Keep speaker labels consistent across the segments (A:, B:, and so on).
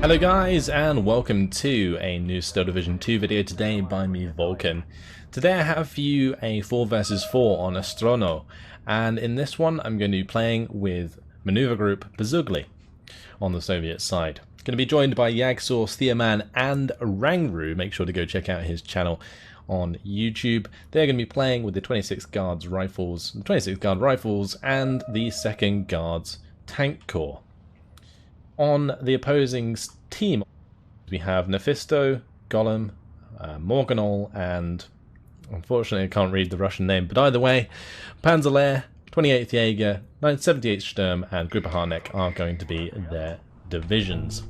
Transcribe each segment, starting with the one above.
A: Hello guys, and welcome to a new Steel Division 2 video today by me, Vulcan. Today I have for you a 4 versus 4 on Ostrowno, and in this one I'm going to be playing with maneuver group Bezugly on the Soviet side. Going to be joined by Yagsaw, Thieman and Rangru. Make sure to go check out his channel on YouTube. They're going to be playing with the 26 Guards rifles, and the 2nd Guards tank corps. On the opposing team, we have Nefisto, Golem, Morganol, and unfortunately I can't read the Russian name, but either way, Panzerlehr, 28th Jaeger, 78th Sturm, and Gruppe Harnack are going to be their divisions.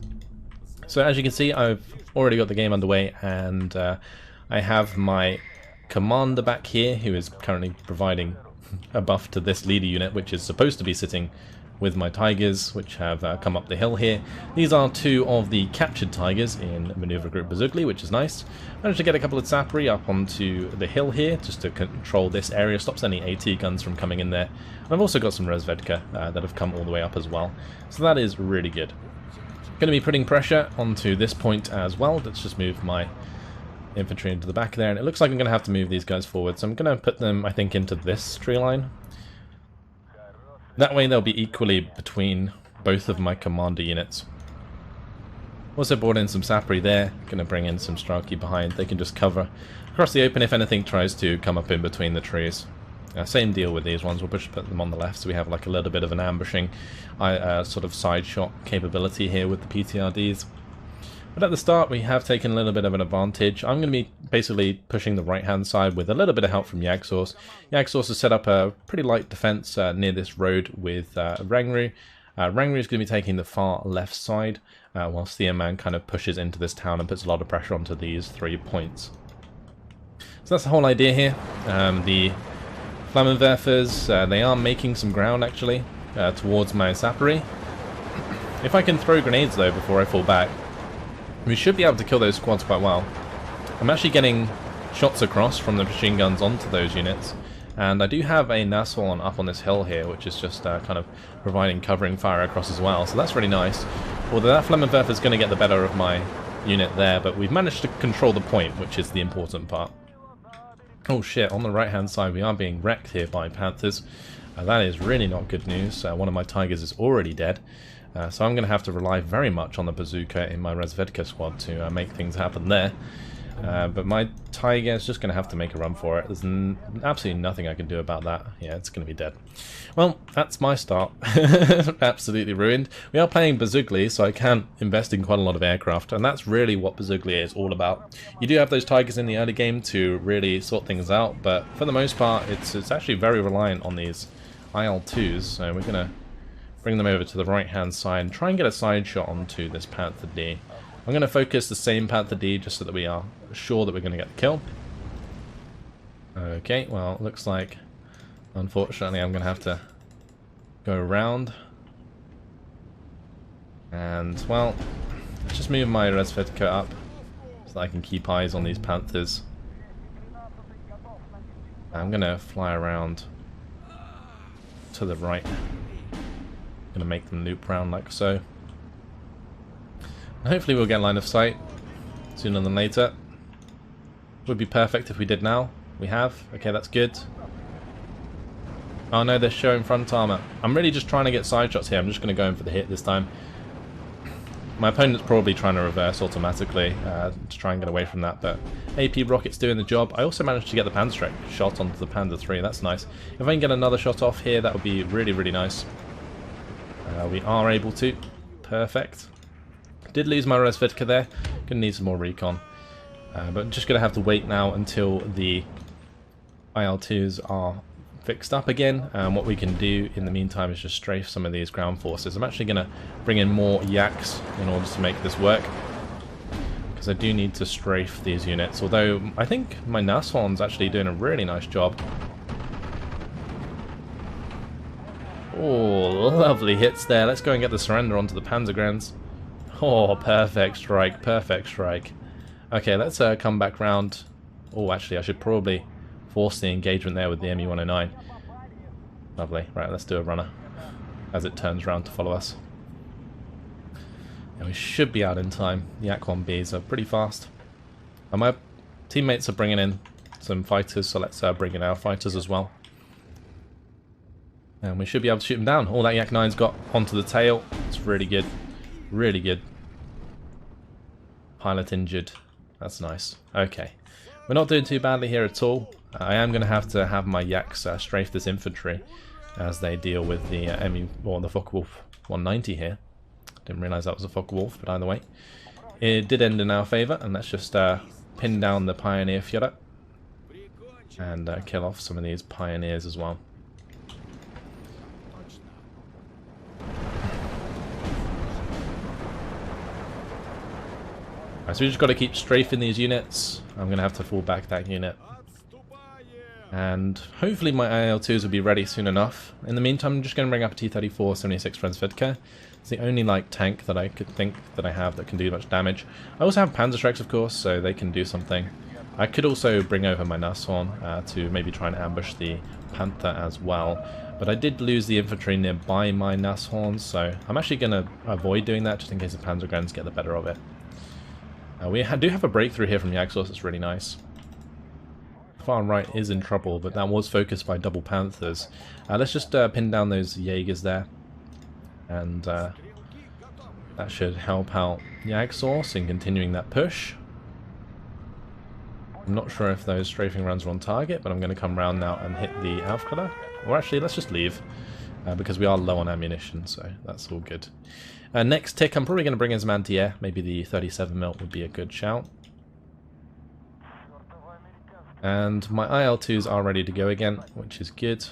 A: So as you can see, I've already got the game underway, and I have my commander back here, who is currently providing a buff to this leader unit, which is supposed to be sitting with my Tigers, which have come up the hill here. These are 2 of the captured Tigers in maneuver group Bezugly, which is nice. Managed to get a couple of Sapri up onto the hill here, just to control this area, stops any AT guns from coming in there. And I've also got some Resvedka that have come all the way up as well, so that is really good. Going to be putting pressure onto this point as well. Let's just move my infantry into the back there, and it looks like I'm going to have to move these guys forward, so I'm going to put them, I think, into this tree line. That way they'll be equally between both of my commander units. Also brought in some Sapri there, going to bring in some Strelki behind. They can just cover across the open if anything tries to come up in between the trees. Same deal with these ones, we'll put them on the left so we have like a little bit of an ambushing sort of side shot capability here with the PTRDs. But at the start we have taken a little bit of an advantage. I'm going to be basically pushing the right hand side with a little bit of help from Yagsaw. Yagsaw has set up a pretty light defense near this road with Rangru. Rangru is going to be taking the far left side, whilst Thieman kind of pushes into this town and puts a lot of pressure onto these 3 points. So that's the whole idea here. The Flammenwerfers, they are making some ground actually towards my Sapri. If I can throw grenades though before I fall back, we should be able to kill those squads quite well. I'm actually getting shots across from the machine guns onto those units, and I do have a Nasol up on this hill here, which is just kind of providing covering fire across as well, so that's really nice. Although that Flammenwerfer is going to get the better of my unit there, but we've managed to control the point, which is the important part. Oh shit, on the right hand side we are being wrecked here by Panthers. That is really not good news. One of my Tigers is already dead. So I'm going to have to rely very much on the bazooka in my Resvedka squad to make things happen there. But my Tiger is just going to have to make a run for it. There's absolutely nothing I can do about that. Yeah, it's going to be dead. Well, that's my start. Absolutely ruined. We are playing Bezugly, so I can invest in quite a lot of aircraft, and that's really what Bezugly is all about. You do have those Tigers in the early game to really sort things out, but for the most part, it's actually very reliant on these IL-2s, so we're going to bring them over to the right hand side and try and get a side shot onto this Panther D. I'm going to focus the same Panther D just so that we are sure that we're going to get the kill. Okay, well it looks like unfortunately I'm going to have to go around. And well, let's just move my Resvedka up so that I can keep eyes on these Panthers. I'm going to fly around to the right. Gonna make them loop round like so. And hopefully we'll get line of sight sooner than later. Would be perfect if we did now. We have. Okay, that's good. Oh no, they're showing front armor. I'm really just trying to get side shots here. I'm just gonna go in for the hit this time. My opponent's probably trying to reverse automatically to try and get away from that, but AP rocket's doing the job. I also managed to get the Panzerstrike shot onto the Panzer III. That's nice. If I can get another shot off here, that would be really, really nice. We are able to. Perfect. Did lose my Resvedka there. Gonna need some more recon. But just gonna have to wait now until the IL-2s are fixed up again. What we can do in the meantime is just strafe some of these ground forces. I'm actually gonna bring in more Yaks in order to make this work, because I do need to strafe these units. Although I think my Nason's actually doing a really nice job. Oh, lovely hits there. Let's go and get the surrender onto the Panzergrens. Oh, perfect strike, perfect strike. Okay, let's come back round. Oh, actually, I should probably force the engagement there with the ME-109. Lovely. Right, let's do a runner as it turns round to follow us. And we should be out in time. The Yak-1Bs are pretty fast. And my teammates are bringing in some fighters, so let's bring in our fighters as well. And we should be able to shoot them down. All that Yak-9's got onto the tail. It's really good. Really good. Pilot injured. That's nice. Okay. We're not doing too badly here at all. I am going to have my Yaks strafe this infantry as they deal with the the Focke-Wulf 190 here. Didn't realise that was a Focke-Wulf, but either way. It did end in our favour, and let's just pin down the Pioneer Führer and kill off some of these Pioneers as well. Right, so we just got to keep strafing these units. I'm going to have to fall back that unit. And hopefully my IL-2s will be ready soon enough. In the meantime, I'm just going to bring up a T-34 76 Frensvedke. It's the only tank that I could think that I have that can do much damage. I also have Panzerschrecks, of course, so they can do something. I could also bring over my Nashorn to maybe try and ambush the Panther as well. But I did lose the infantry nearby my Nashorn, so I'm actually going to avoid doing that just in case the Panzergrens get the better of it. We do have a breakthrough here from Yaxos, it's really nice. Far right is in trouble, but that was focused by double Panthers. Let's just pin down those Jaegers there. And that should help out Yaxos in continuing that push. I'm not sure if those strafing runs are on target, but I'm going to come round now and hit the Aufklärer. Or actually, let's just leave, because we are low on ammunition, so that's all good. Next tick, I'm probably going to bring in some anti-air. Maybe the 37mm would be a good shout. And my IL-2s are ready to go again, which is good.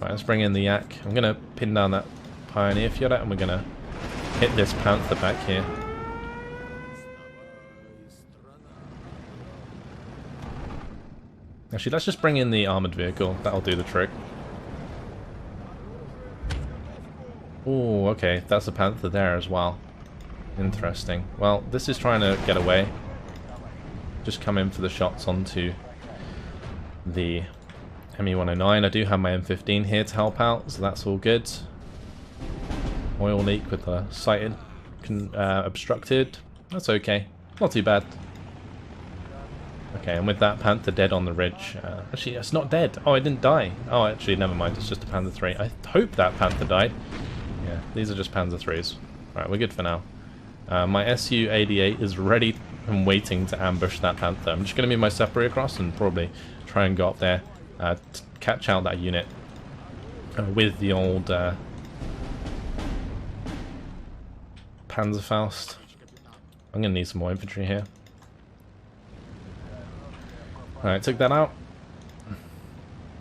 A: Right, let's bring in the Yak. I'm going to pin down that Pioneer Führer, and we're going to hit this Panther back here. Actually, let's just bring in the armoured vehicle. That'll do the trick. Oh, okay. That's a Panther there as well. Interesting. Well, this is trying to get away. Just come in for the shots onto the ME-109. I do have my M15 here to help out, so that's all good. Oil leak with the sight obstructed. That's okay. Not too bad. Okay, and with that Panther dead on the ridge. Actually, it's not dead. Oh, it didn't die. Oh, actually, never mind. It's just a Panther 3. I hope that Panther died. Yeah, these are just Panzer 3s. Right, we're good for now. My Su-88 is ready and waiting to ambush that Panther. I'm just going to move my Separi across and probably try and go up there, catch out that unit with the old Panzerfaust. I'm going to need some more infantry here. Alright, took that out.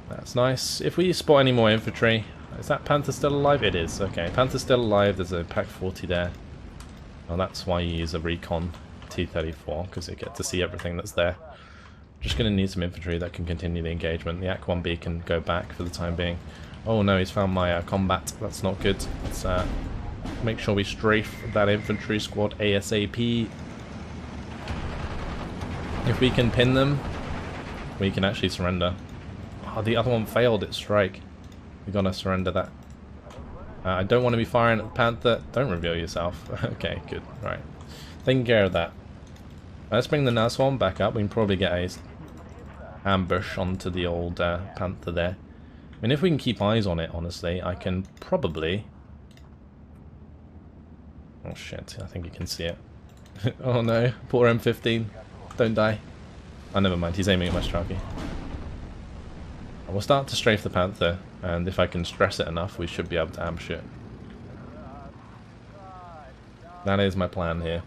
A: That's nice. If we spot any more infantry... Is that Panther still alive? It is. Okay, Panther's still alive. There's a Pack 40 there. Well, that's why you use a recon T-34, because you get to see everything that's there. Just going to need some infantry that can continue the engagement. The Yak-1B can go back for the time being. Oh no, he's found my combat. That's not good. Let's make sure we strafe that infantry squad ASAP. If we can pin them, we can actually surrender. Oh, the other one failed its strike. We're gonna surrender that. I don't want to be firing at the Panther. Don't reveal yourself. Okay, good. Right. Taking care of that. Let's bring the Nashorn back up. We can probably get a ambush onto the old Panther there. I mean, if we can keep eyes on it, honestly, I can probably... Oh shit, I think you can see it. Oh no, poor M15. Don't die. Oh, never mind, he's aiming at my Strachey. We'll start to strafe the Panther, and if I can stress it enough, we should be able to ambush it. That is my plan here.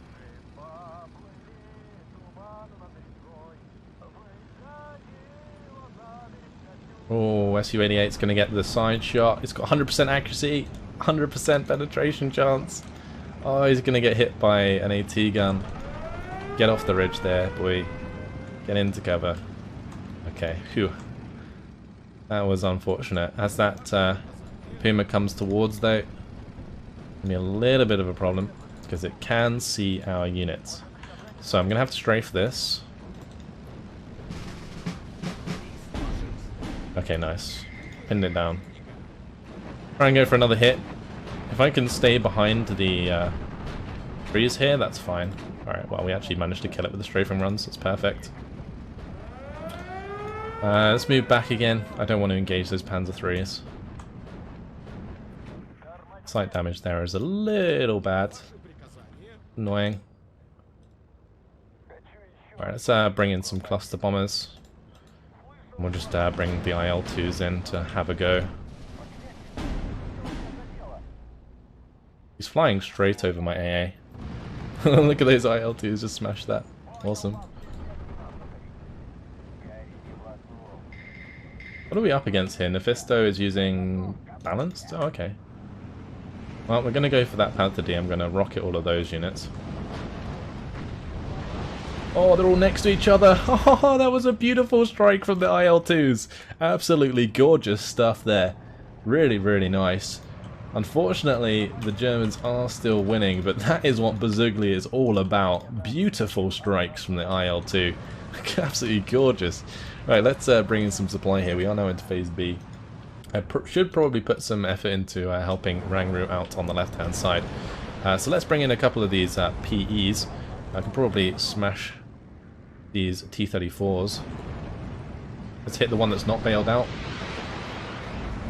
A: Oh, Su-88 is going to get the side shot. It's got 100% accuracy, 100% penetration chance. Oh, he's going to get hit by an AT gun. Get off the ridge there, boy. Get into cover. Okay, phew. That was unfortunate. As that Puma comes towards, though, it'll be a little bit of a problem, because it can see our units. So I'm going to have to strafe this. Okay, nice. Pinned it down. Try and go for another hit. If I can stay behind the trees here, that's fine. Alright, well, we actually managed to kill it with the strafing runs. That's perfect. Let's move back again. I don't want to engage those Panzer IIIs. Slight damage there is a little bad. Annoying. Alright, let's bring in some cluster bombers. And we'll just bring the IL-2s in to have a go. He's flying straight over my AA. Look at those IL-2s, just smash that. Awesome. What are we up against here? Nephisto is using balanced? Oh, okay. Well, we're going to go for that Panther D. I'm going to rocket all of those units. Oh, they're all next to each other. Oh, that was a beautiful strike from the IL-2s. Absolutely gorgeous stuff there. Really, really nice. Unfortunately, the Germans are still winning, but that is what Bezugly is all about. Beautiful strikes from the IL-2. Absolutely gorgeous. Right, let's bring in some supply here. We are now into Phase B. I should probably put some effort into helping Rangru out on the left-hand side. So let's bring in a couple of these PEs. I can probably smash these T-34s. Let's hit the one that's not bailed out.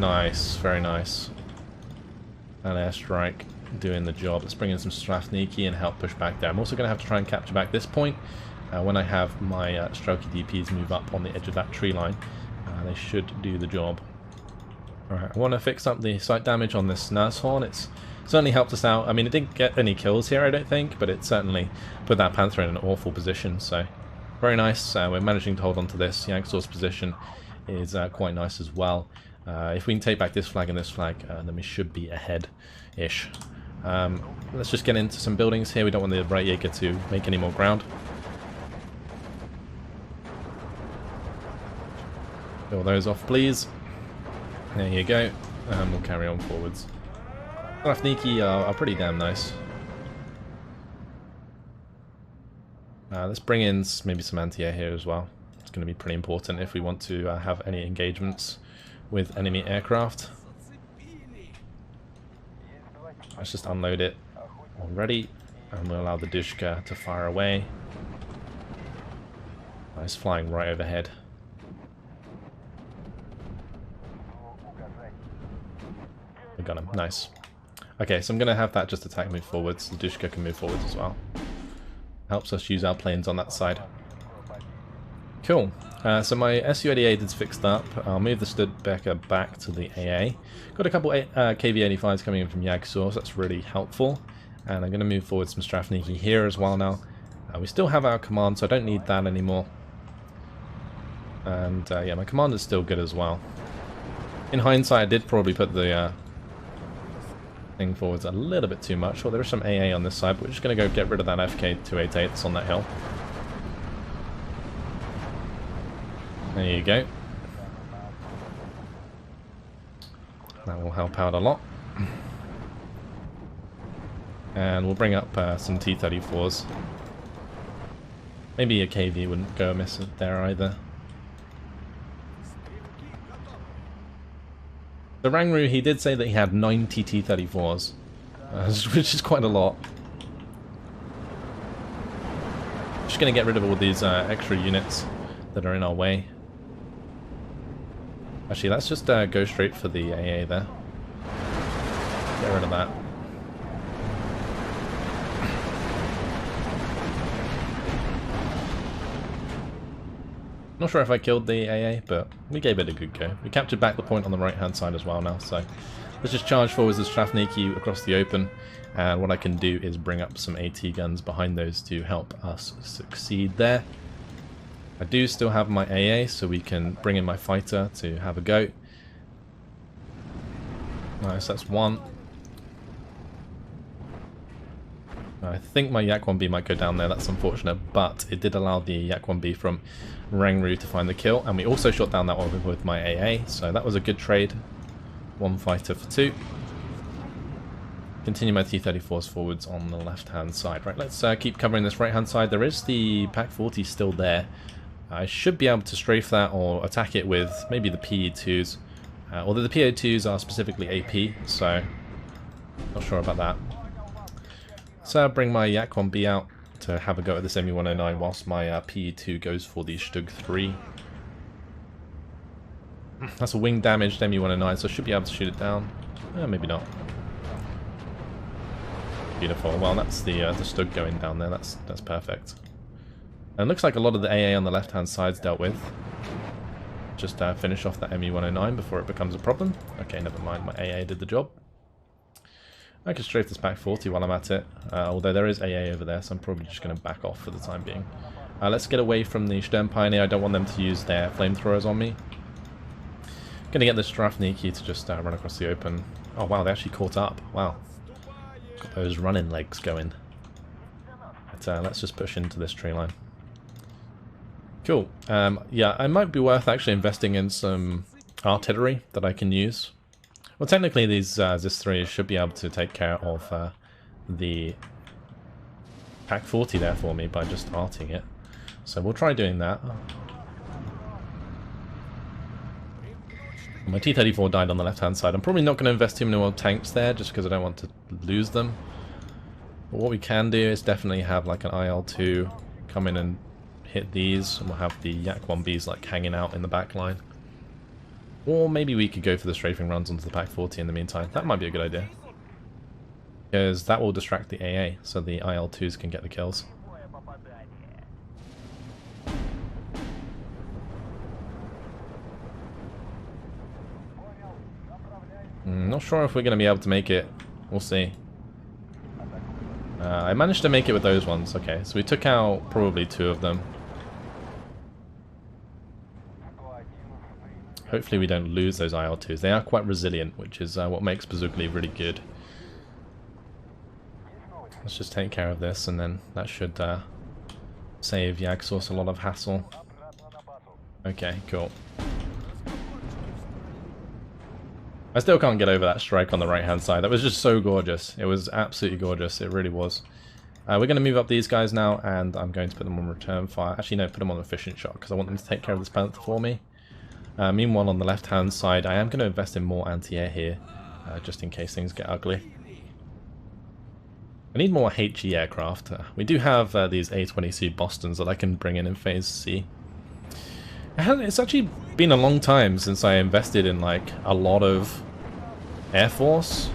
A: Nice, very nice. An airstrike doing the job. Let's bring in some Strafniki and help push back there. I'm also going to have to try and capture back this point when I have my Strelki DPs move up on the edge of that tree line. They should do the job. Alright, I want to fix up the sight damage on this Nashorn. It's certainly helped us out. I mean, it didn't get any kills here, I don't think, but it certainly put that Panther in an awful position, so very nice. We're managing to hold on to this. Yanksor's position is quite nice as well. If we can take back this flag and this flag, then we should be ahead-ish. Let's just get into some buildings here. We don't want the right Jaeger to make any more ground. Kill those off, please. There you go. And we'll carry on forwards. Strafniki are pretty damn nice. Let's bring in maybe some anti-air here as well. It's going to be pretty important if we want to have any engagements with enemy aircraft. Let's just unload it already, and we'll allow the Dushka to fire away. It's flying right overhead. We got him, nice. Okay, so I'm going to have that just attack move forwards. The Dushka can move forwards as well. Helps us use our planes on that side. Cool. So my Su-88 is fixed up. I'll move the Studebaker back to the AA. Got a couple KV-85s coming in from Yagsor, so that's really helpful. And I'm going to move forward some Strafniki here as well now. We still have our command, so I don't need that anymore. And yeah, my command is still good as well. In hindsight, I did probably put the thing forwards a little bit too much. Well, there is some AA on this side, but we're just going to go get rid of that FK-288 that's on that hill. There you go. That will help out a lot. And we'll bring up some T-34s. Maybe a KV wouldn't go amiss there either. The Rangru, he did say that he had 90 T-34s, which is quite a lot. Just going to get rid of all these extra units that are in our way. Actually, let's just go straight for the AA there. Get rid of that. Not sure if I killed the AA, but we gave it a good go. We captured back the point on the right-hand side as well now, so let's just charge forwards as Strafniki across the open, and what I can do is bring up some AT guns behind those to help us succeed there. I do still have my AA, so we can bring in my fighter to have a go. Nice, that's one. I think my Yak-1B might go down there, that's unfortunate, but it did allow the Yak-1B from Rangru to find the kill, and we also shot down that one with my AA, so that was a good trade. One fighter for two. Continue my T-34s forwards on the left-hand side. Right, let's keep covering this right-hand side. There is the Pak-40 still there. I should be able to strafe that or attack it with maybe the PE-2s Although the PO2s are specifically AP, so not sure about that. So I'll bring my Yak 1B out to have a go at this ME109 whilst my PE2 goes for the Stug 3. That's a wing damaged ME109, so I should be able to shoot it down. Maybe not. Beautiful. Well, that's the Stug going down there. That's perfect. And it looks like a lot of the AA on the left-hand side's dealt with. Just finish off that ME109 before it becomes a problem. Okay, never mind. My AA did the job. I can strafe this back 40 while I'm at it, although there is AA over there, so I'm probably just going to back off for the time being. Let's get away from the Sternpioneer. I don't want them to use their flamethrowers on me. Going to get this Strafniki to just run across the open. Oh wow, they actually caught up. Wow. Got those running legs going. But let's just push into this tree line. Cool. Yeah, it might be worth actually investing in some artillery that I can use. Well, technically these Zis-3 should be able to take care of the Pack 40 there for me by just arting it. So we'll try doing that. My T-34 died on the left-hand side. I'm probably not going to invest too many more tanks there just because I don't want to lose them. But what we can do is definitely have like an IL-2 come in and hit these, and we'll have the Yak 1Bs like hanging out in the back line. Or maybe we could go for the strafing runs onto the Pack 40 in the meantime. That might be a good idea. Because that will distract the AA, so the IL-2s can get the kills. Not sure if we're going to be able to make it. We'll see. I managed to make it with those ones. Okay, so we took out probably 2 of them. Hopefully we don't lose those IL-2s. They are quite resilient, which is what makes Bezugly really good. Let's just take care of this, and then that should save Yagsos a lot of hassle. Okay, cool. I still can't get over that strike on the right-hand side. That was just so gorgeous. It was absolutely gorgeous. It really was. We're going to move up these guys now, and I'm going to put them on return fire. Actually, no, put them on efficient shot, because I want them to take care of this Panther for me. Meanwhile, on the left-hand side, I am going to invest in more anti-air here, just in case things get ugly. I need more HE aircraft. We do have these A-20C Bostons that I can bring in Phase C. It's actually been a long time since I invested in like a lot of Air Force.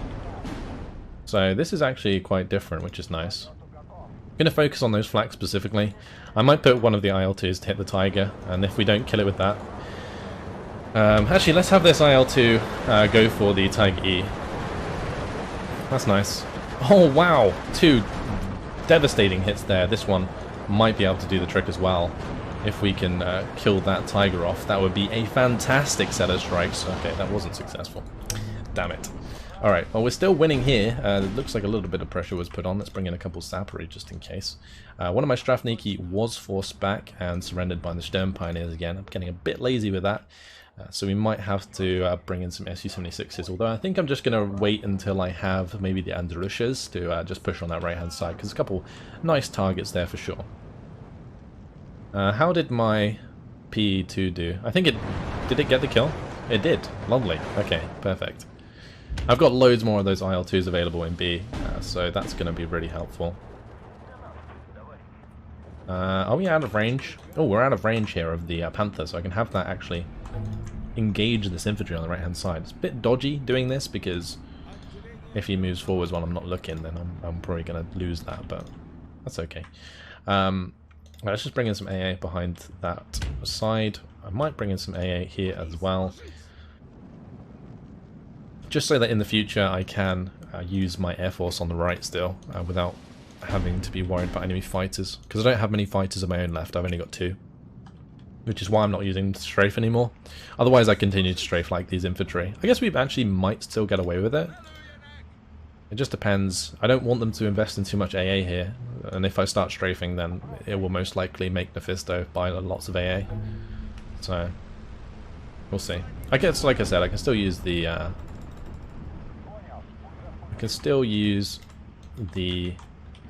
A: So this is actually quite different, which is nice. I'm going to focus on those flaks specifically. I might put one of the IL-2s to hit the Tiger, and if we don't kill it with that... actually, let's have this IL-2 go for the Tiger E. That's nice. Oh wow! 2 devastating hits there. This one might be able to do the trick as well. If we can kill that Tiger off, that would be a fantastic set of strikes. Okay, that wasn't successful. Damn it. Alright, well we're still winning here. It looks like a little bit of pressure was put on. Let's bring in a couple Sappery just in case. One of my Strafniki was forced back and surrendered by the Sternpioneers again. I'm getting a bit lazy with that. So we might have to bring in some Su-76s, although I think I'm just going to wait until I have maybe the Andalusias to just push on that right-hand side, because there's a couple nice targets there for sure. How did my PE2 do? I think it... Did it get the kill? It did. Lovely. Okay, perfect. I've got loads more of those IL-2s available in B, so that's going to be really helpful. Are we out of range? Oh, we're out of range here of the Panther, so I can have that actually engage this infantry on the right-hand side. It's a bit dodgy doing this, because if he moves forwards while I'm not looking, then I'm probably going to lose that, but that's okay. Let's just bring in some AA behind that side. I might bring in some AA here as well, just so that in the future I can use my Air Force on the right still, without having to be worried about enemy fighters, because I don't have many fighters of my own left. I've only got 2, which is why I'm not using strafe anymore. Otherwise I continue to strafe like these infantry. I guess we actually might still get away with it. It just depends. I don't want them to invest in too much AA here, and if I start strafing, then it will most likely make Mephisto buy lots of AA. So we'll see. I guess, like I said, I can still use the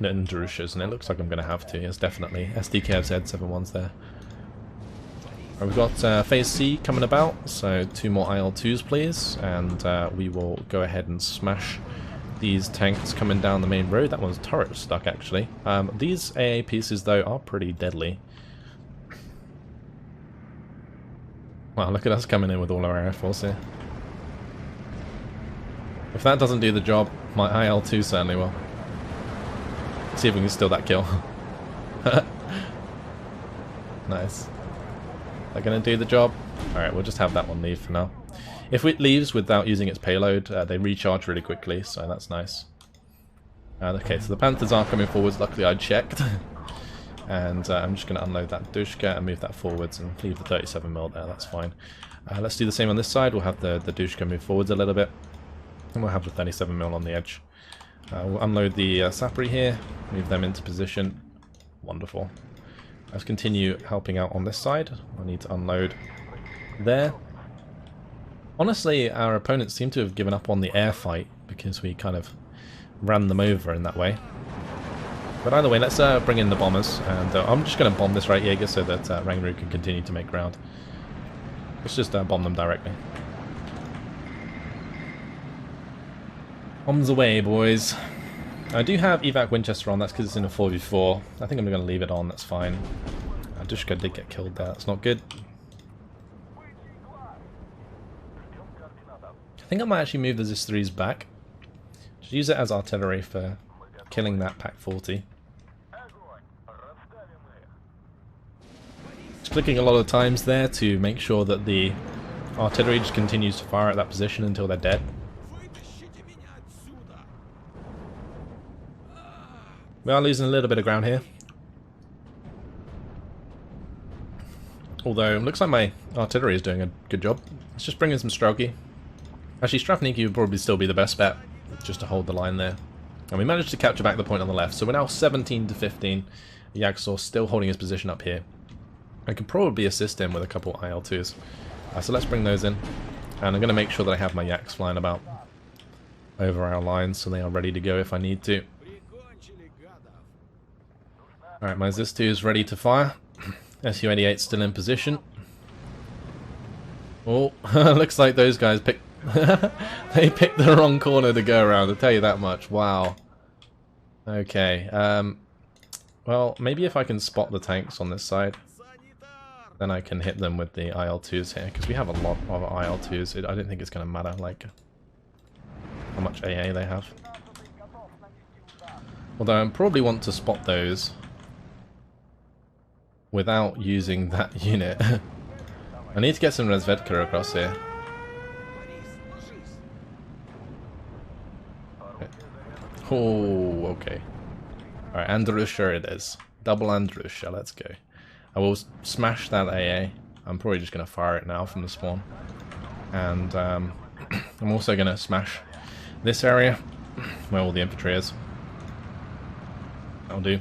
A: Andalusias, and it looks like I'm going to have to. Yes, definitely. SDKFZ 71's there. We've got Phase C coming about, so 2 more IL-2s please, and we will go ahead and smash these tanks coming down the main road. That one's turret stuck actually. These AA pieces though are pretty deadly. Wow, look at us coming in with all our air force here. If that doesn't do the job, my IL-2 certainly will. Let's see if we can steal that kill. Nice. They're going to do the job? Alright, we'll just have that one leave for now. If it leaves without using its payload, they recharge really quickly, so that's nice. Okay, so the Panthers are coming forwards, luckily I checked. And I'm just going to unload that Dushka and move that forwards and leave the 37mm there, that's fine. Let's do the same on this side, we'll have the Dushka move forwards a little bit. And we'll have the 37mm on the edge. We'll unload the Sapri here, move them into position. Wonderful. Let's continue helping out on this side. I need to unload there. Honestly, our opponents seem to have given up on the air fight because we kind of ran them over in that way. But either way, let's bring in the bombers, and I'm just going to bomb this right Jaeger so that Rangaroo can continue to make ground. Let's just bomb them directly. Bombs away, boys. I do have Evac Winchester on, that's because it's in a 4v4. I think I'm going to leave it on, that's fine. Dushka did get killed there, that's not good. I think I might actually move the Zis-3s back. Just use it as artillery for killing that Pack 40. Just clicking a lot of times there to make sure that the artillery just continues to fire at that position until they're dead. We are losing a little bit of ground here. Although, it looks like my artillery is doing a good job. Let's just bring in some Strelki. Actually, Strafniki would probably still be the best bet, just to hold the line there. And we managed to capture back the point on the left, so we're now 17 to 15. Yagsaw still holding his position up here. I could probably assist him with a couple IL-2s. So let's bring those in. And I'm going to make sure that I have my Yaks flying about over our lines, so they are ready to go if I need to. Alright, my Zis-2 is ready to fire. Su-88 still in position. Oh, looks like those guys picked... they picked the wrong corner to go around, I'll tell you that much. Wow. Okay, well, maybe if I can spot the tanks on this side, then I can hit them with the IL-2s here, because we have a lot of IL-2s. I don't think it's going to matter, like, how much AA they have. Although I probably want to spot those without using that unit. I need to get some Razvedka across here. Okay. Oh, okay. Alright, Andrusha it is. Double Andrusha, let's go. I will smash that AA. I'm probably just going to fire it now from the spawn. And I'm also going to smash this area where all the infantry is. That'll do.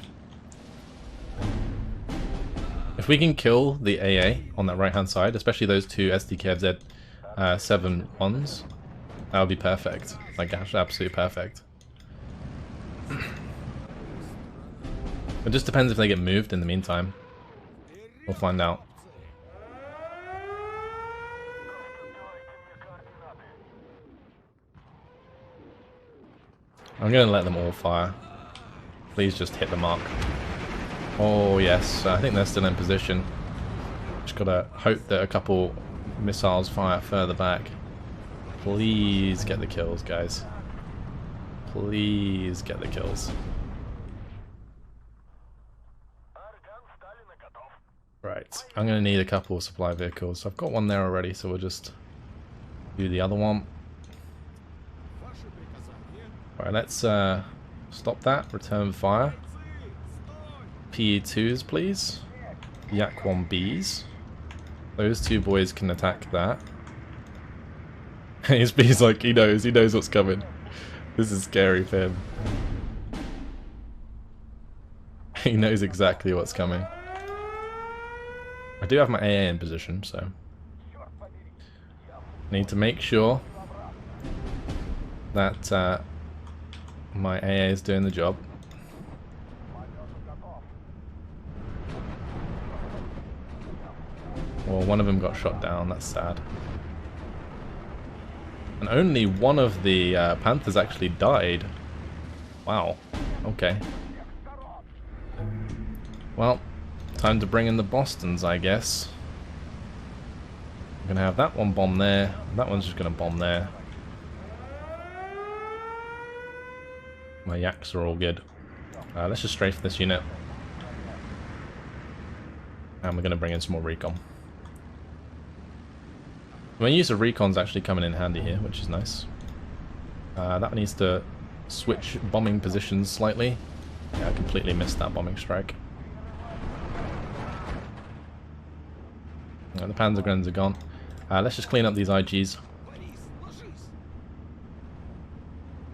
A: If we can kill the AA on that right hand side, especially those two SDKFZ 7-1s, that would be perfect. Like, absolutely perfect. It just depends if they get moved in the meantime. We'll find out. I'm going to let them all fire. Please just hit the mark. Oh yes, I think they're still in position. Just gotta hope that a couple missiles fire further back. Please get the kills, guys. Please get the kills. Right, I'm gonna need a couple of supply vehicles. I've got one there already, so we'll just do the other one. Alright, let's stop that, return fire. PE2s, please. Yak 1Bs. Those two boys can attack that. He's like, he knows what's coming. This is scary for him. He knows exactly what's coming. I do have my AA in position, so I need to make sure that my AA is doing the job. Well, one of them got shot down, that's sad. And only one of the Panthers actually died. Wow, okay. Well, time to bring in the Bostons, I guess. I'm gonna have that one bomb there, that one's just gonna bomb there. My yaks are all good. Let's just strafe this unit. And we're gonna bring in some more recon. My use of recon's actually coming in handy here, which is nice. That needs to switch bombing positions slightly. Yeah, I completely missed that bombing strike. The Panzergrens are gone. Let's just clean up these IGs.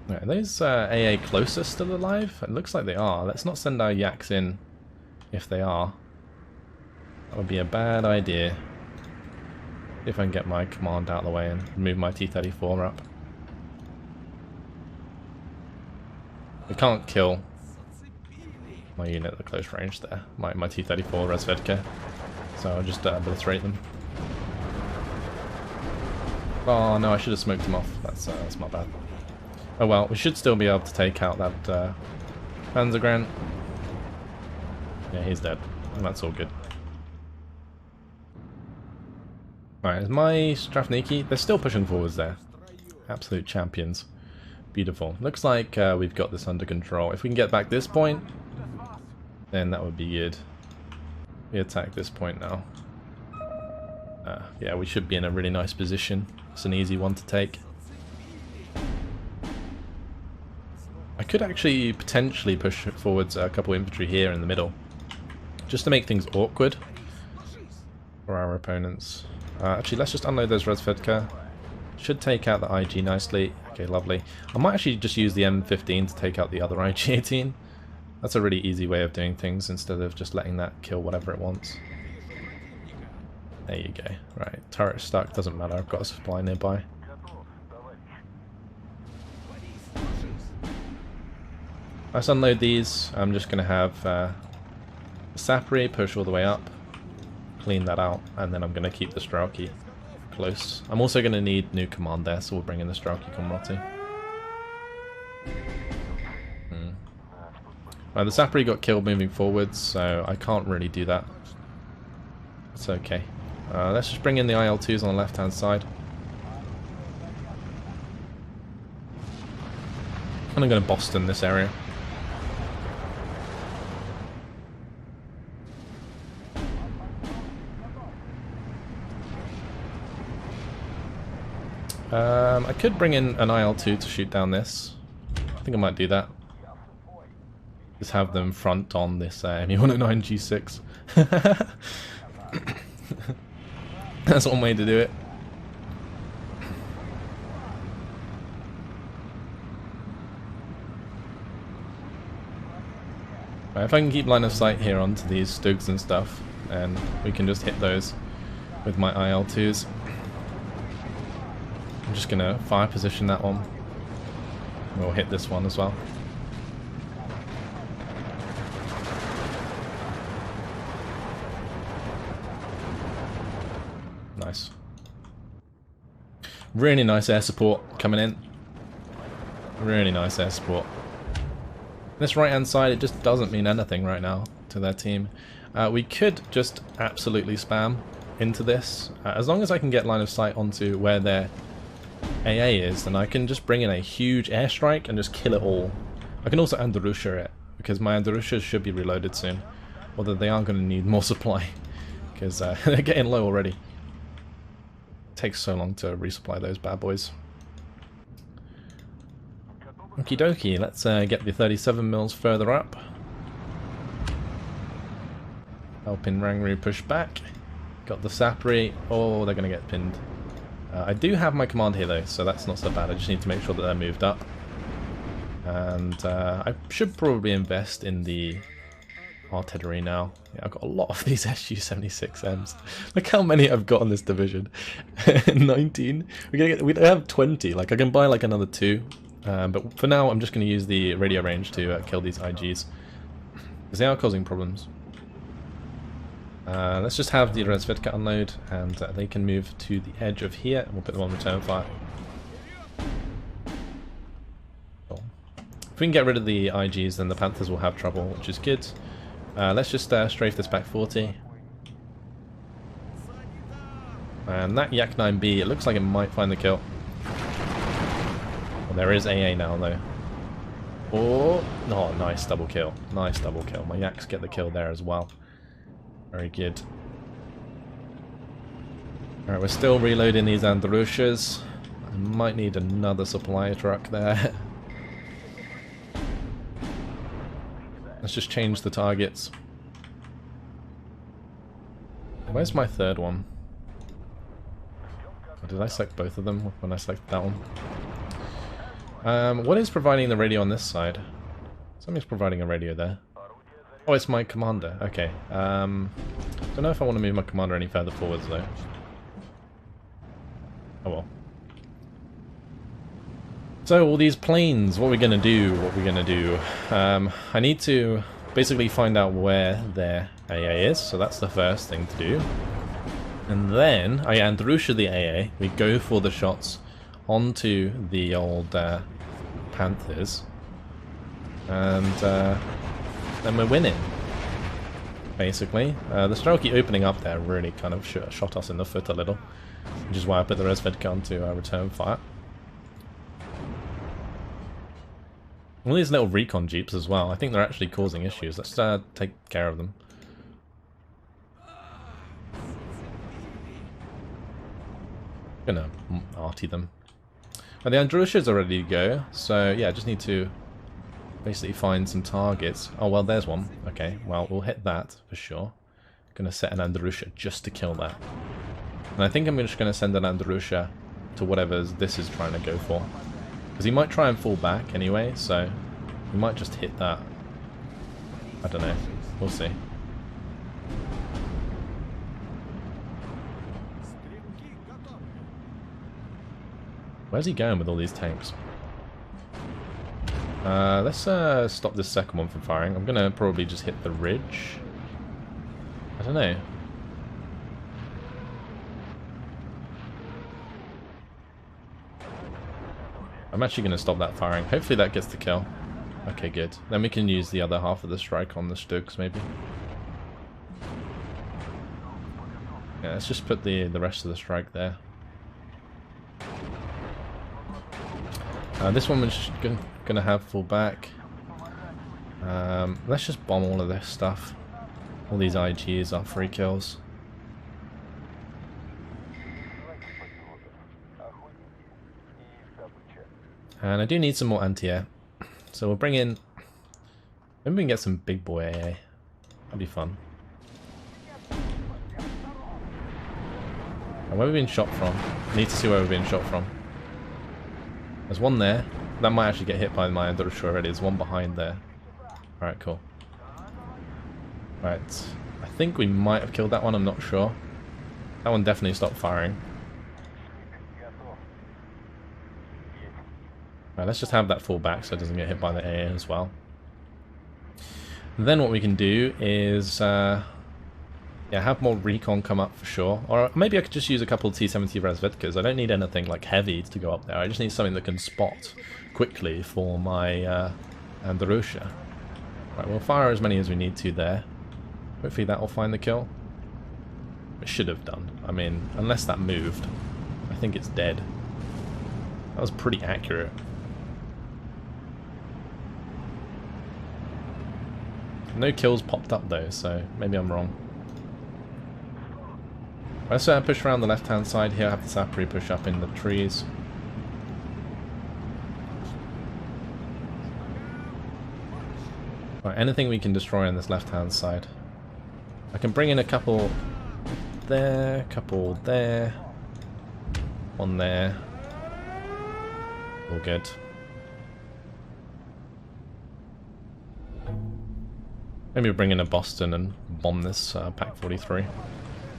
A: Are those AA closer still alive? It looks like they are. Let's not send our yaks in if they are. That would be a bad idea. If I can get my command out of the way and move my T-34 up. We can't kill my unit at close range there. My T-34 Razvedka. So I'll just obliterate them. Oh no, I should have smoked him off. That's my bad. Oh well, we should still be able to take out that Panzergren. Yeah, he's dead. And that's all good. Alright, is my Strafniki? They're still pushing forwards there. Absolute champions. Beautiful. Looks like we've got this under control. If we can get back this point, then that would be good. We attack this point now. Yeah, we should be in a really nice position. It's an easy one to take. I could actually potentially push forwards a couple infantry here in the middle, just to make things awkward for our opponents. Actually, let's just unload those Razvedka. Should take out the IG nicely. Okay, lovely. I might actually just use the M15 to take out the other IG-18. That's a really easy way of doing things instead of just letting that kill whatever it wants. There you go. Right, turret stuck, doesn't matter, I've got a supply nearby. Let's unload these. I'm just going to have Sapri push all the way up, clean that out, and then I'm going to keep the Strelki close. I'm also going to need new command there, so we'll bring in the Strelki Komroti. The Sapri got killed moving forwards, so I can't really do that. It's okay. Let's just bring in the IL-2s on the left-hand side. And I'm going to Boston this area. I could bring in an IL-2 to shoot down this. I think I might do that. Just have them front on this ME-109 G6. That's one way to do it. Right, if I can keep line of sight here onto these Stugs and stuff, and we can just hit those with my IL-2s. I'm just gonna fire position that one. We'll hit this one as well. Nice. Really nice air support coming in. Really nice air support. This right hand side, it just doesn't mean anything right now to their team. We could just absolutely spam into this. As long as I can get line of sight onto where their AA is, then I can just bring in a huge airstrike and just kill it all. I can also Andorusha it, because my Andorushas should be reloaded soon. Although they are going to need more supply, because they're getting low already. Takes so long to resupply those bad boys. Okie dokie, let's get the 37 mils further up. Helping Rangru push back. Got the Sapri. Oh, they're going to get pinned. I do have my command here though, so that's not so bad. I just need to make sure that they're moved up. And I should probably invest in the artillery now. Yeah, I've got a lot of these Su-76Ms. Look how many I've got on this division. 19. We have 20. Like I can buy like another 2. But for now, I'm just going to use the radio range to kill these IGs, because they are causing problems. Let's just have the Resvedka unload, and they can move to the edge of here, and we'll put them on return fire. Cool. If we can get rid of the IGs, then the Panthers will have trouble, which is good. Let's just strafe this back 40. And that Yak 9B, it looks like it might find the kill. Well, there is AA now, though. Oh, nice double kill. Nice double kill. My Yaks get the kill there as well. Very good. Alright, we're still reloading these Andrushas. I might need another supply truck there. Let's just change the targets. Where's my third one? Or did I select both of them when I selected that one? What is providing the radio on this side? Somebody's providing a radio there. Oh, it's my commander. Okay. Don't know if I want to move my commander any further forwards though. Oh well. So all these planes, what we're gonna do? I need to basically find out where their AA is. So that's the first thing to do. And then I Andrusha the AA. We go for the shots onto the old Panthers, and then we're winning. Basically, the Strelky opening up there really kind of shot us in the foot a little, which is why I put the Resvedka on to return fire. All these little recon jeeps as well. I think they're actually causing issues. Let's take care of them. Gonna arty them. And the Andrushas are ready to go, so yeah, just need to basically find some targets. Oh well, there's one. Okay, well we'll hit that for sure. Gonna set an Andrusha just to kill that. And I think I'm just gonna send an Andrusha to whatever this is trying to go for. Because he might try and fall back anyway, so we might just hit that. I don't know. We'll see. Where's he going with all these tanks? Let's stop this second one from firing. I'm gonna probably just hit the ridge. I don't know. I'm actually gonna stop that firing. Hopefully that gets the kill. Okay, good. Then we can use the other half of the strike on the Stugs, maybe. Yeah, let's just put the rest of the strike there. This one was gonna have full back. Let's just bomb all of this stuff. All these IGs are free kills. And I do need some more anti-air. So we'll bring in... Maybe we can get some big boy AA. That'd be fun. And where have we been shot from? I need to see where we've been shot from. There's one there. That might actually get hit by my Andrusha already. There's one behind there. Alright, cool. Right. I think we might have killed that one, I'm not sure. That one definitely stopped firing. Right, let's just have that fall back so it doesn't get hit by the AA as well. And then what we can do is yeah, have more recon come up for sure. Or maybe I could just use a couple of T-70 Resvedkas. I don't need anything like heavy to go up there. I just need something that can spot quickly for my Andrusha. Right, we'll fire as many as we need to there. Hopefully that will find the kill. It should have done. I mean, unless that moved, I think it's dead. That was pretty accurate. No kills popped up though, so maybe I'm wrong. Let's push around the left-hand side here. I have the Sapri push up in the trees. Right, anything we can destroy on this left-hand side. I can bring in a couple there, couple there, one there. All good. Maybe we'll bring in a Boston and bomb this Pack 43.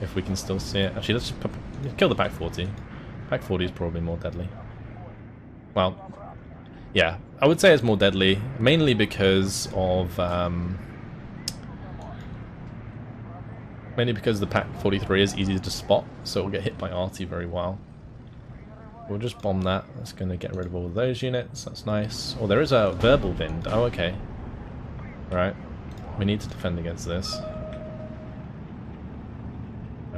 A: If we can still see it. Actually, let's just kill the Pack 40. Pack 40 is probably more deadly. Well, yeah, I would say it's more deadly, mainly because of Mainly because the Pack 43 is easy to spot, so it will get hit by arty very well. We'll just bomb that. That's going to get rid of all of those units. That's nice. Oh, there is a verbal wind. Oh, okay. Right. We need to defend against this.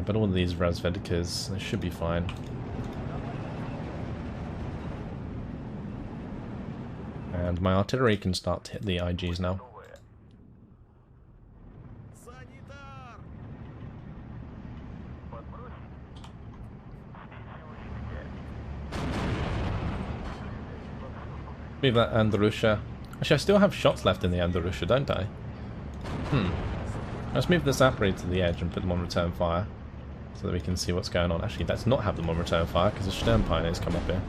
A: But all of these Razvedkas, they should be fine. And my artillery can start to hit the IGs now. Move that Andorusha. Actually, I still have shots left in the Andorusha, don't I? Let's move the Zapri to the edge and put them on return fire, so that we can see what's going on. Actually, let's not have them on return fire, because the Sternpioneers come up here.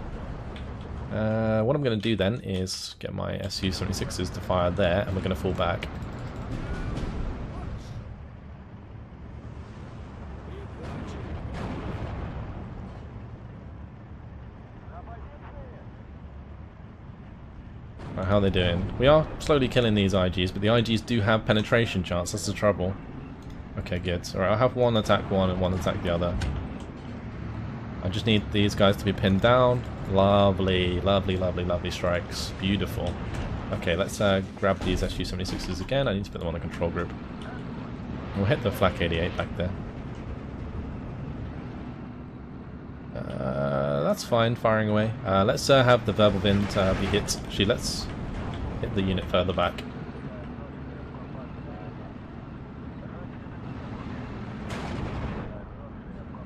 A: What I'm going to do then is get my Su-76s to fire there, and we're going to fall back. Right, how are they doing? We are slowly killing these IGs, but the IGs do have penetration chance, that's the trouble. Okay, good. Alright, I'll have one attack one and one attack the other. I just need these guys to be pinned down. Lovely, lovely, lovely, lovely strikes. Beautiful. Okay, let's grab these Su-76s again. I need to put them on a control group. We'll hit the Flak 88 back there. That's fine, firing away. Let's have the verbal wind be hit. Actually, let's hit the unit further back.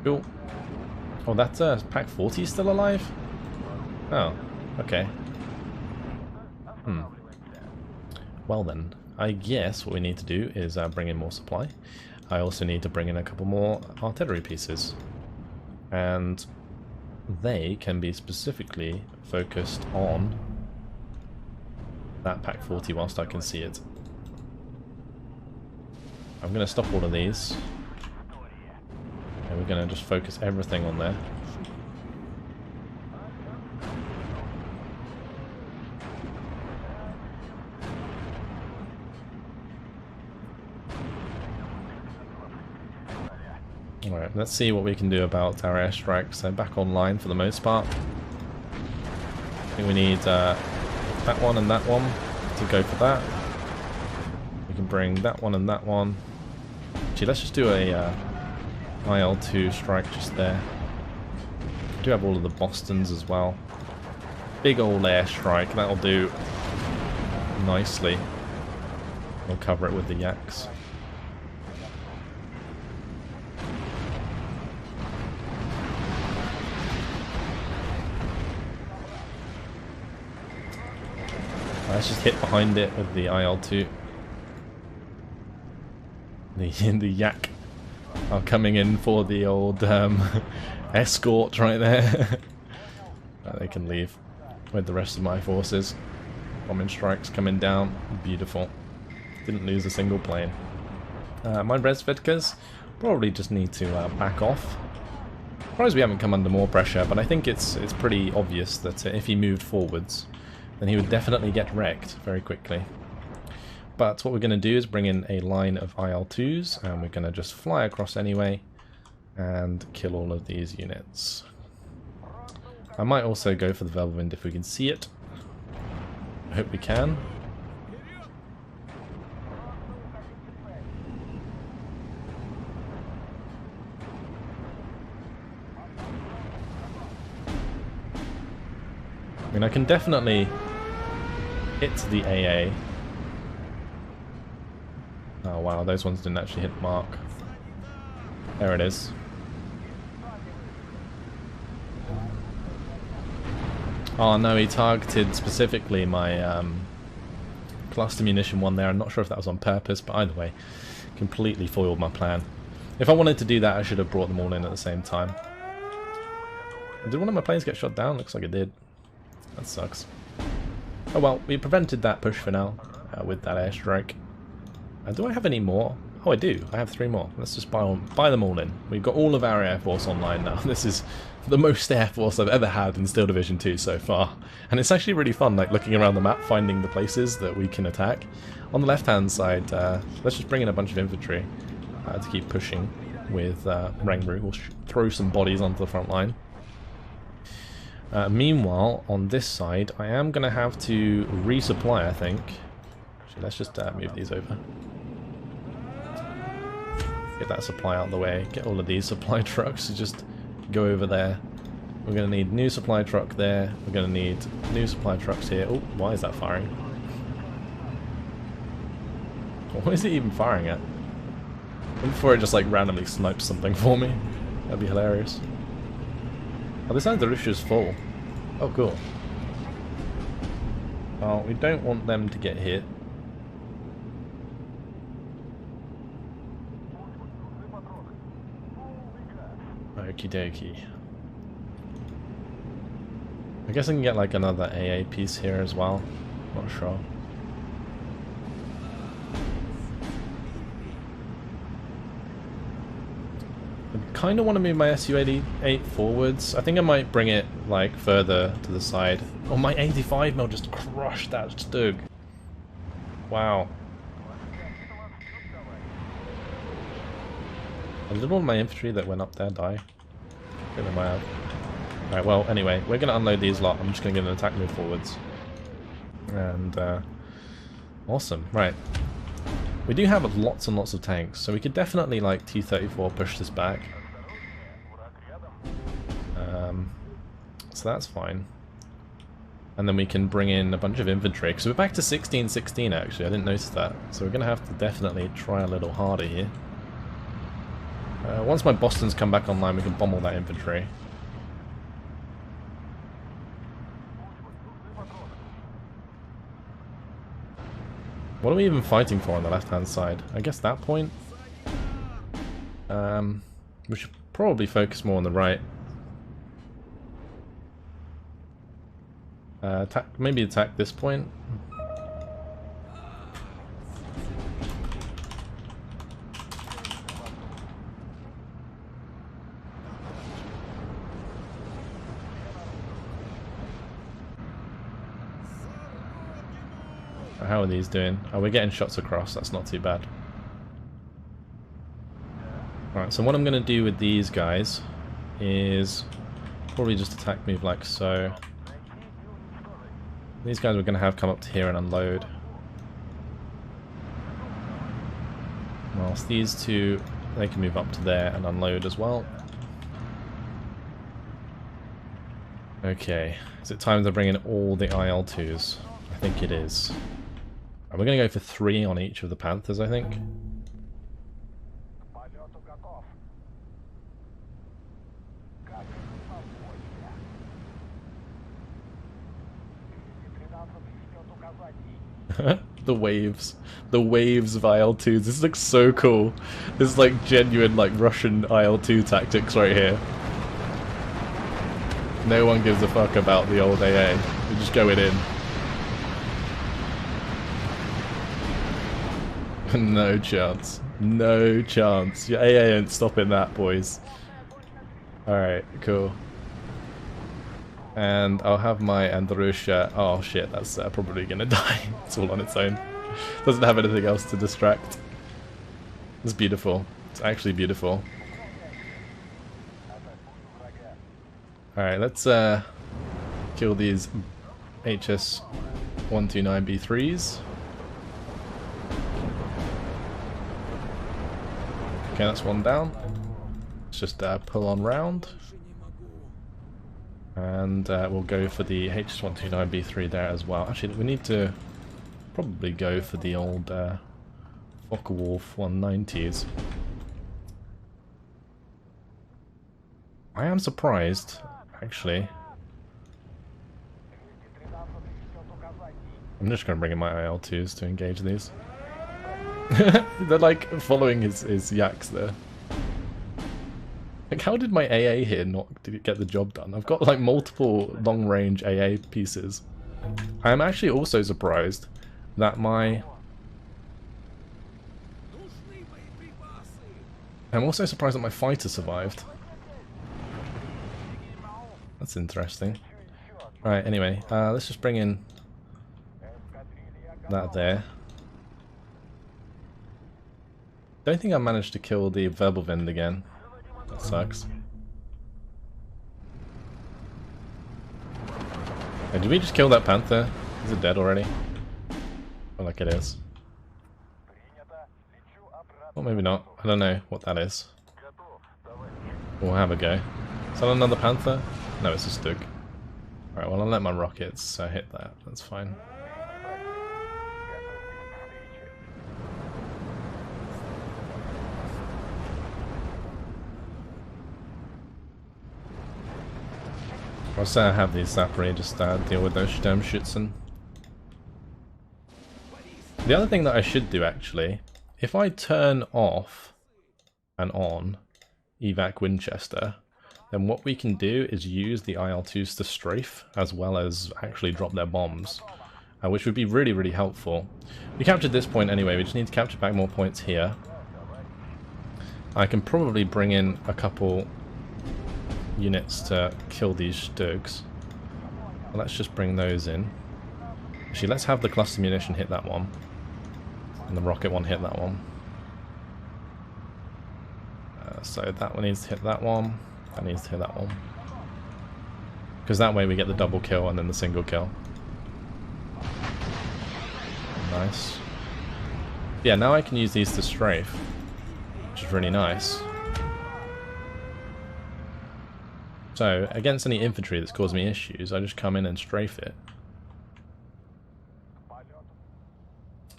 A: Cool. Oh, that's Pack 40 still alive? Oh, okay. Well then, I guess what we need to do is bring in more supply. I also need to bring in a couple more artillery pieces. And they can be specifically focused on that Pack 40 whilst I can see it. I'm going to stop all of these. And we're going to just focus everything on there. Alright, let's see what we can do about our airstrikes. They're back online for the most part. I think we need that one and that one to go for that. We can bring that one and that one. Actually, let's just do a IL-2 strike just there. We do have all of the Bostons as well. Big old airstrike, that'll do nicely. We'll cover it with the Yaks. Let's just hit behind it with the IL-2. The Yak are coming in for the old escort right there. They can leave with the rest of my forces. Bombing strikes coming down. Beautiful. Didn't lose a single plane. My Razvedkas probably just need to back off. Surprised we haven't come under more pressure, but I think it's pretty obvious that if he moved forwards, then he would definitely get wrecked very quickly. But what we're going to do is bring in a line of IL-2s, and we're going to just fly across anyway and kill all of these units. I might also go for the Velvind if we can see it. I hope we can. I mean, I can definitely hit the AA. Oh wow, those ones didn't actually hit the mark. There it is. Oh no, he targeted specifically my cluster munition one there. I'm not sure if that was on purpose, but either way, completely foiled my plan. If I wanted to do that, I should have brought them all in at the same time. Did one of my planes get shot down? Looks like it did. That sucks. Oh well, we prevented that push for now with that airstrike. Do I have any more? Oh, I do. I have 3 more. Let's just buy them all in. We've got all of our Air Force online now. This is the most Air Force I've ever had in Steel Division 2 so far. And it's actually really fun, like looking around the map, finding the places that we can attack. On the left-hand side, let's just bring in a bunch of infantry. to keep pushing with Rengru. We'll throw some bodies onto the front line. Meanwhile, on this side, I am going to have to resupply, I think. Actually, let's just move these over. Get that supply out of the way. Get all of these supply trucks to just go over there. We're going to need new supply truck there. We're going to need new supply trucks here. Oh, why is that firing? What is it even firing at? Before it just like randomly snipes something for me. That'd be hilarious. Oh, this Andalusia's full. Oh, cool. Oh, we don't want them to get hit. Okie dokie. I guess I can get like another AA piece here as well. Not sure. I kind of want to move my Su-88 forwards. I think I might bring it like further to the side. Oh, my 85mm just crushed that Stug. Wow. Did all my infantry that went up there die? I think they might have. Alright, well, anyway, we're going to unload these lot. I'm just going to get an attack move forwards. And, awesome. Right. We do have lots and lots of tanks, so we could definitely, like, T-34 push this back. So that's fine. And then we can bring in a bunch of infantry. So we're back to 16-16, actually. I didn't notice that. So we're going to have to definitely try a little harder here. Once my Bostons come back online, we can bomb all that infantry. What are we even fighting for on the left-hand side? I guess that point? We should probably focus more on the right. Maybe attack this point. How are these doing? Oh, we're getting shots across, that's not too bad. Alright, so what I'm going to do with these guys is probably just attack move like so. These guys we're going to have come up to here and unload. Whilst these two, they can move up to there and unload as well. Okay, is it time to bring in all the IL-2s? I think it is. And we're going to go for 3 on each of the Panthers, I think. The waves of IL-2s. This looks so cool. This is like genuine like Russian IL-2 tactics right here. No one gives a fuck about the old AA. We're just going in. No chance. No chance. Your AA ain't stopping that, boys. Alright, cool. And I'll have my Andrusha. Oh shit, that's probably gonna die. It's all on its own. Doesn't have anything else to distract. It's beautiful. It's actually beautiful. Alright, let's kill these HS-129B3s. Okay, that's one down. Let's just pull on round. And we'll go for the HS-129B3 there as well. Actually, we need to probably go for the old Focke-Wulf 190s. I am surprised, actually. I'm just going to bring in my IL-2s to engage these. They're like following his yaks there. Like, how did my AA here not get the job done? I've got like multiple long-range AA pieces. I am actually also surprised that I'm also surprised that my fighter survived. That's interesting. Alright, anyway, let's just bring in that there. Don't think I managed to kill the Verbelwind again. That sucks. Hey, did we just kill that panther? Is it dead already? I feel like it is. Or maybe not. I don't know what that is. We'll have a go. Is that another panther? No, it's a Stug. Alright, well I'll let my rockets hit that. That's fine. I'll have these Zapri just deal with those Sturmschützen. The other thing that I should do actually, if I turn off and on Evac Winchester, then what we can do is use the IL-2s to strafe as well as actually drop their bombs, which would be really, really helpful. We captured this point anyway, we just need to capture back more points here. I can probably bring in a couple units to kill these Stugs. Well, let's just bring those in. Actually, let's have the cluster munition hit that one. And the rocket one hit that one. So that one needs to hit that one. That needs to hit that one. Because that way we get the double kill and then the single kill. Nice. Yeah, now I can use these to strafe, which is really nice. So, against any infantry that's causing me issues, I just come in and strafe it.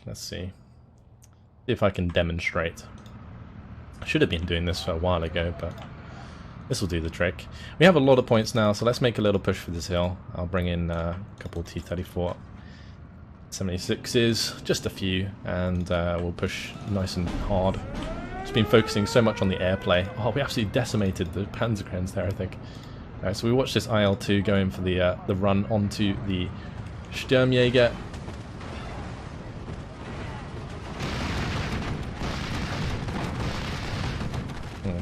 A: Let's see. See if I can demonstrate. I should have been doing this a while ago, but this will do the trick. We have a lot of points now, so let's make a little push for this hill. I'll bring in a couple T-34 76s, just a few, and we'll push nice and hard. Just been focusing so much on the airplay. Oh, we absolutely decimated the Panzerkreuz there, I think. Alright, so we watched this IL-2 go in for the run onto the Sturmjäger.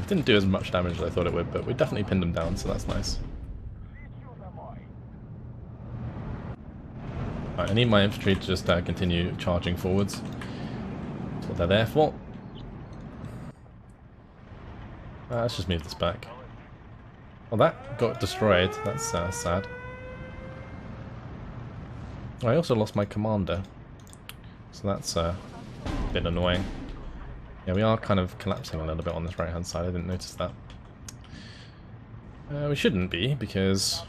A: Didn't do as much damage as I thought it would, but we definitely pinned them down, so that's nice. Right, I need my infantry to just continue charging forwards. That's what they're there for. Let's just move this back. Well, that got destroyed. That's sad. I also lost my commander, so that's a bit annoying. Yeah, we are kind of collapsing a little bit on this right-hand side. I didn't notice that. We shouldn't be, because...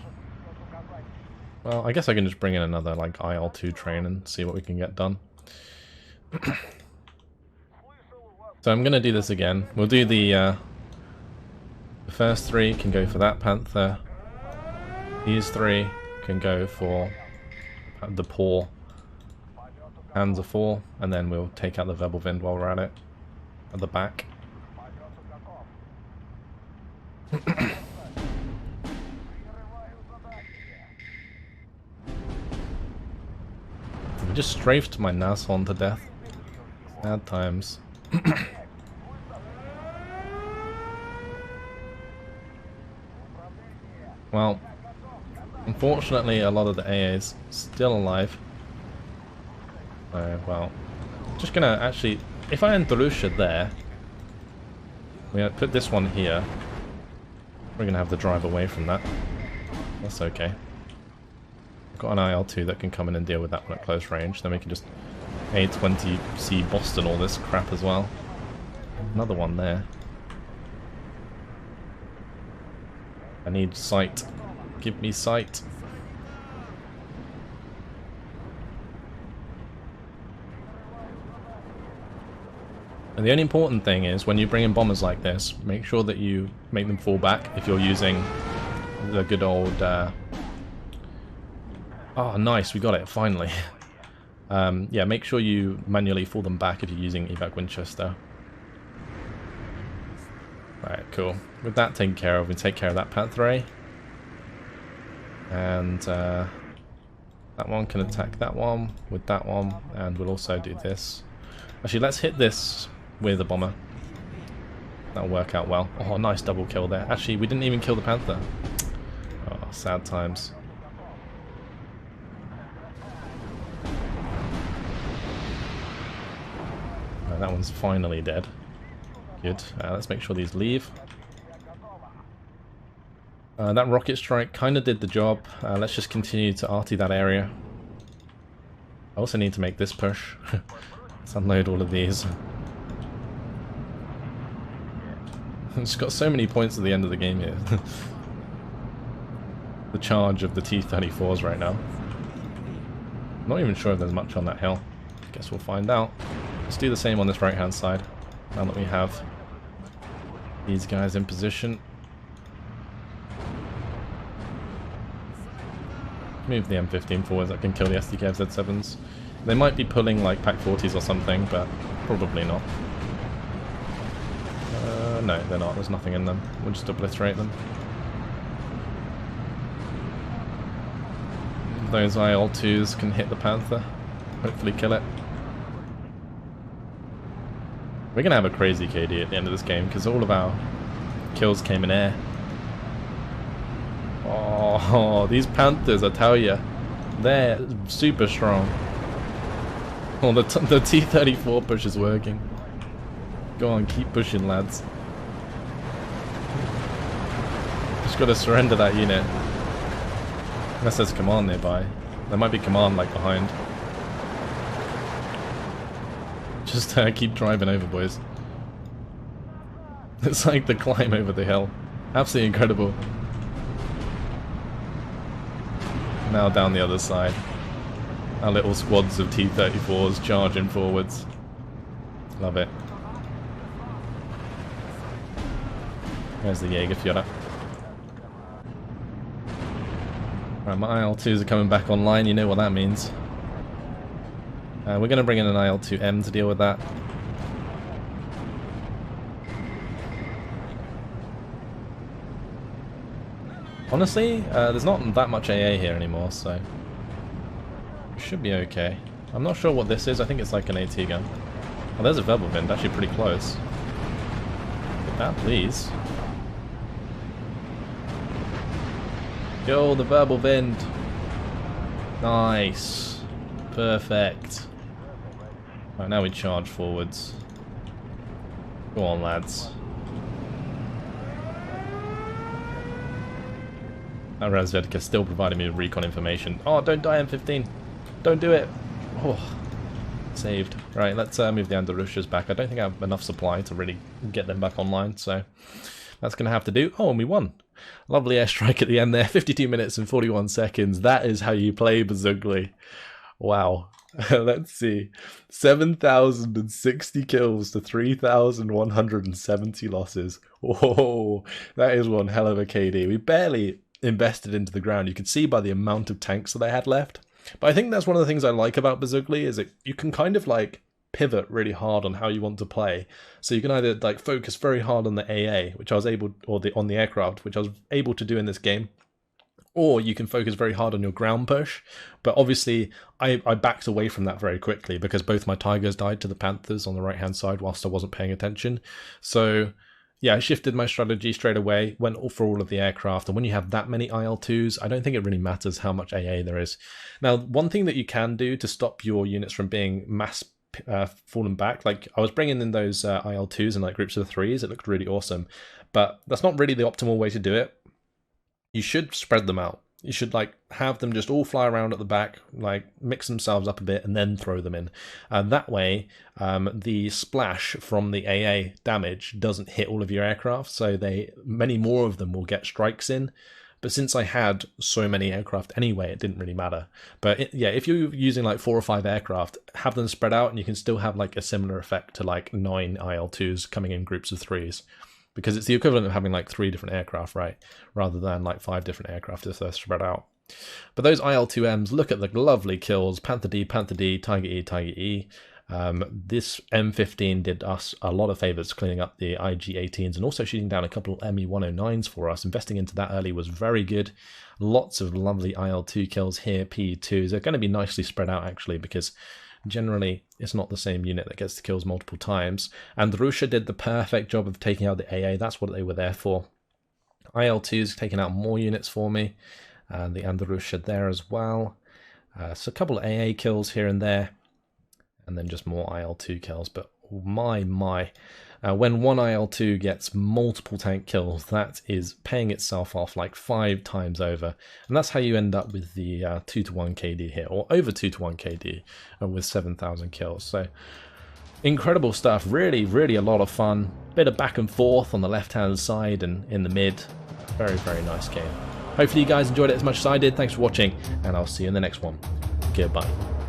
A: Well, I guess I can just bring in another, like, IL-2 train and see what we can get done. So I'm going to do this again. We'll do the first three can go for that Panther. These three can go for the poor Panzer IV, and then we'll take out the Verbelwind while we're at it. At the back. I just strafed my Nashorn to death. Bad times. Well, unfortunately a lot of the AA's still alive. Well, just gonna actually... If I Andrusha there, we put this one here, we're going to have the drive away from that. That's okay. I've got an IL-2 that can come in and deal with that one at close range. Then we can just A-20C Boston all this crap as well. Another one there. I need sight. Give me sight. And the only important thing is, when you bring in bombers like this, make sure that you make them fall back if you're using the good old... Oh, nice, we got it, finally. Yeah, make sure you manually fall them back if you're using Evac Winchester. Alright, cool. With that taken care of, we take care of that Panther A. And that one can attack that one with that one, and we'll also do this. Actually, let's hit this with a bomber. That'll work out well. Oh, nice double kill there. Actually, we didn't even kill the Panther. Oh, sad times. Oh, that one's finally dead. Good. Let's make sure these leave. That rocket strike kind of did the job. Let's just continue to arty that area. I also need to make this push. Let's unload all of these. It's got so many points at the end of the game here. The charge of the T-34s right now. I'm not even sure if there's much on that hill. Guess we'll find out. Let's do the same on this right hand side, now that we have these guys in position. Move the M15 forwards, that can kill the SDK Z7s. They might be pulling like Pack 40s or something, but probably not. No, they're not. There's nothing in them. We'll just obliterate them. Those IL-2s can hit the Panther. Hopefully kill it. We're going to have a crazy KD at the end of this game, because all of our kills came in air. Oh, these Panthers, I tell you, they're super strong. Oh, the T-34 push is working. Go on, keep pushing, lads. Just gotta surrender that unit. Unless there's command nearby. There might be command like behind. Just keep driving over, boys. It's like the climb over the hill. Absolutely incredible. Now down the other side. Our little squads of T-34s charging forwards. Love it. There's the Jägerführer. Right, my IL-2s are coming back online, you know what that means. We're going to bring in an IL-2M to deal with that. Honestly, there's not that much AA here anymore, so it should be okay. I'm not sure what this is, I think it's like an AT gun. Oh, there's a verbal wind, actually pretty close. Get that, please. Go, the verbal wind. Nice. Perfect. Right, now we charge forwards. Go on, lads. That Razvedka still providing me with recon information. Oh, don't die, M15. Don't do it. Oh, saved. Right, let's move the Andalusias back. I don't think I have enough supply to really get them back online, so that's going to have to do. Oh, and we won. Lovely airstrike at the end there. 52 minutes and 41 seconds. That is how you play Bezugly. Wow. Let's see. 7,060 kills to 3,170 losses. Whoa, that is one hell of a KD. We barely invested into the ground. You can see by the amount of tanks that I had left. But I think that's one of the things I like about Bezugly is that you can kind of like pivot really hard on how you want to play. So you can either like focus very hard on the AA, which I was able, or on the aircraft, which I was able to do in this game, or you can focus very hard on your ground push. But obviously I backed away from that very quickly because both my Tigers died to the Panthers on the right hand side whilst I wasn't paying attention. So yeah, I shifted my strategy straight away, went for all of the aircraft, and when you have that many IL-2s, I don't think it really matters how much AA there is. Now, one thing that you can do to stop your units from being mass fallen back, like I was bringing in those IL-2s in like groups of 3s, it looked really awesome, but that's not really the optimal way to do it. You should spread them out. You should like have them just all fly around at the back, like mix themselves up a bit and then throw them in. That way, the splash from the AA damage doesn't hit all of your aircraft, so many more of them will get strikes in. But since I had so many aircraft anyway, it didn't really matter. But yeah, if you're using like 4 or 5 aircraft, have them spread out and you can still have like a similar effect to like 9 IL-2s coming in groups of 3s. Because it's the equivalent of having like 3 different aircraft, right? Rather than like 5 different aircraft if they're spread out. But those IL-2Ms, look at the lovely kills. Panther D, Tiger E, Tiger E. This M15 did us a lot of favours cleaning up the IG-18s and also shooting down a couple of ME-109s for us. Investing into that early was very good. Lots of lovely IL-2 kills here, P2s. They're going to be nicely spread out actually because generally it's not the same unit that gets the kills multiple times. And Russia did the perfect job of taking out the AA. That's what they were there for. IL-2's taking out more units for me. And the Andorusha there as well. So a couple of AA kills here and there. And then just more IL-2 kills. But my. When one IL-2 gets multiple tank kills, that is paying itself off like 5 times over, and that's how you end up with the 2-to-1 KD here, or over 2-to-1 KD with 7,000 kills. So incredible stuff, really, really a lot of fun. Bit of back and forth on the left-hand side and in the mid. Very, very nice game. Hopefully you guys enjoyed it as much as I did. Thanks for watching, and I'll see you in the next one. Goodbye.